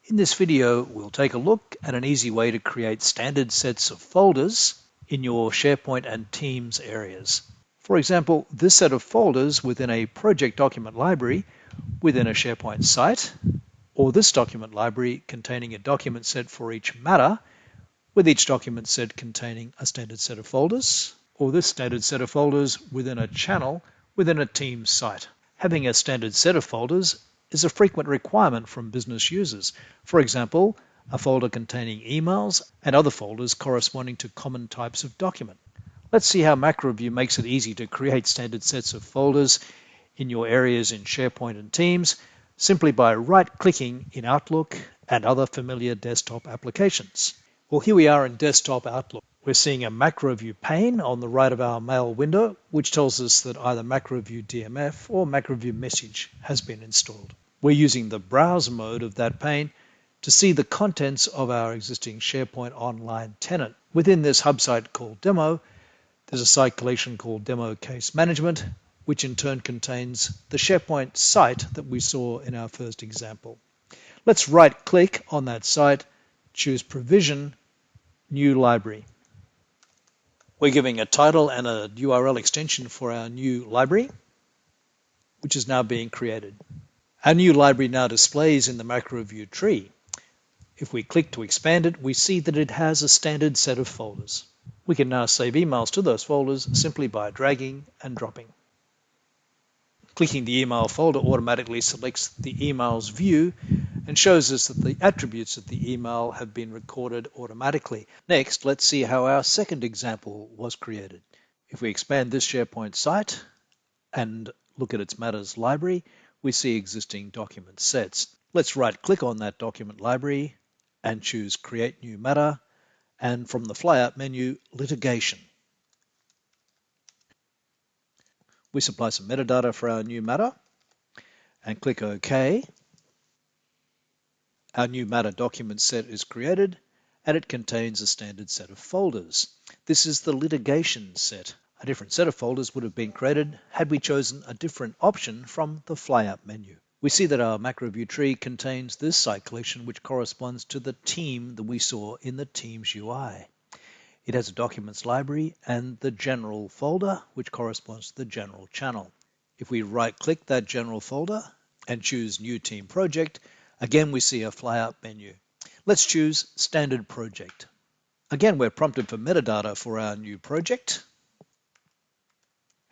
In this video, we'll take a look at an easy way to create standard sets of folders in your SharePoint and Teams areas. For example, this set of folders within a project document library within a SharePoint site, or this document library containing a document set for each matter, with each document set containing a standard set of folders, or this standard set of folders within a channel within a Teams site. Having a standard set of folders is a frequent requirement from business users. For example, a folder containing emails and other folders corresponding to common types of document. Let's see how MacroView makes it easy to create standard sets of folders in your areas in SharePoint and Teams simply by right-clicking in Outlook and other familiar desktop applications. Well, here we are in Desktop Outlook. We're seeing a MacroView pane on the right of our mail window, which tells us that either MacroView DMF or MacroView Message has been installed. We're using the browse mode of that pane to see the contents of our existing SharePoint Online tenant. Within this hub site called Demo, there's a site collection called Demo Case Management, which in turn contains the SharePoint site that we saw in our first example. Let's right-click on that site, choose Provision, New Library. We're giving a title and a URL extension for our new library, which is now being created. Our new library now displays in the MacroView tree. If we click to expand it, we see that it has a standard set of folders. We can now save emails to those folders simply by dragging and dropping. Clicking the email folder automatically selects the emails view and shows us that the attributes of the email have been recorded automatically. Next, let's see how our second example was created. If we expand this SharePoint site and look at its matters library, we see existing document sets. Let's right-click on that document library and choose Create New Matter, and from the flyout menu, Litigation. We supply some metadata for our new matter and click OK. Our new matter document set is created and it contains a standard set of folders. This is the litigation set. A different set of folders would have been created had we chosen a different option from the flyout menu. We see that our MacroView tree contains this site collection which corresponds to the team that we saw in the Teams UI. It has a documents library and the general folder, which corresponds to the general channel. If we right-click that general folder and choose New Team Project, again we see a flyout menu. Let's choose Standard Project. Again, we're prompted for metadata for our new project,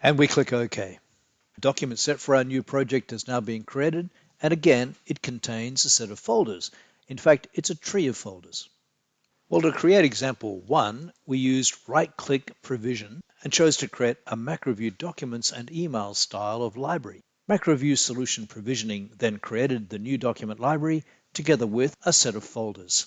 and we click OK. The document set for our new project has now been created, and again, it contains a set of folders. In fact, it's a tree of folders. Well, to create example 1, we used right-click Provision and chose to create a MacroView Documents and Email style of library. MacroView Solution Provisioning then created the new document library together with a set of folders.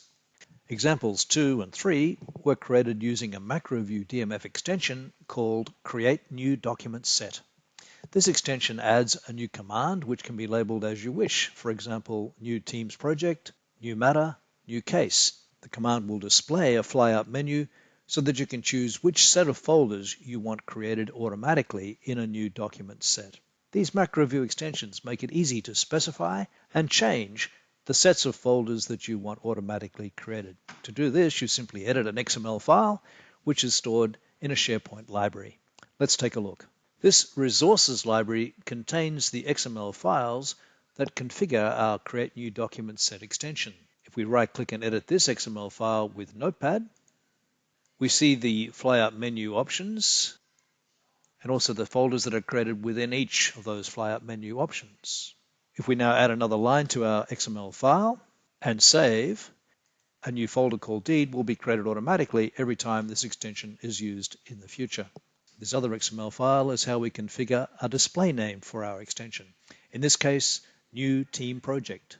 Examples 2 and 3 were created using a MacroView DMF extension called Create New Document Set. This extension adds a new command which can be labeled as you wish. For example, New Teams Project, New Matter, New Case. The command will display a flyout menu so that you can choose which set of folders you want created automatically in a new document set. These MacroView extensions make it easy to specify and change the sets of folders that you want automatically created. To do this, you simply edit an XML file, which is stored in a SharePoint library. Let's take a look. This resources library contains the XML files that configure our Create New Document Set extension. If we right-click and edit this XML file with Notepad, we see the flyout menu options and also the folders that are created within each of those flyout menu options. If we now add another line to our XML file and save, a new folder called Deed will be created automatically every time this extension is used in the future. This other XML file is how we configure a display name for our extension. In this case, New Team Project.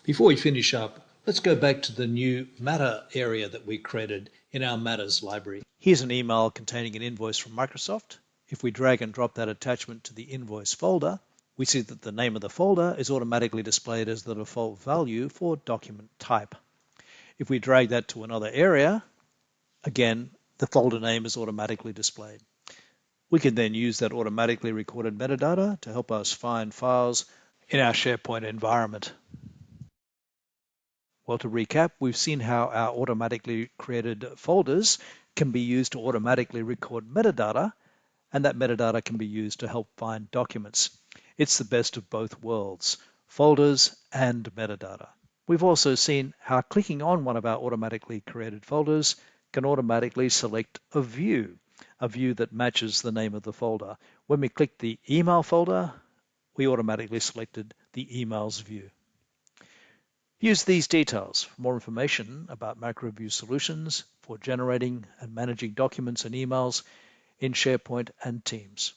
Before we finish up, let's go back to the new Matter area that we created in our Matters library. Here's an email containing an invoice from Microsoft. If we drag and drop that attachment to the invoice folder, we see that the name of the folder is automatically displayed as the default value for document type. If we drag that to another area, again, the folder name is automatically displayed. We can then use that automatically recorded metadata to help us find files in our SharePoint environment. Well, to recap, we've seen how our automatically created folders can be used to automatically record metadata, and that metadata can be used to help find documents. It's the best of both worlds, folders and metadata. We've also seen how clicking on one of our automatically created folders can automatically select a view that matches the name of the folder. When we click the email folder, we automatically selected the emails view. Use these details for more information about MacroView solutions for generating and managing documents and emails in SharePoint and Teams.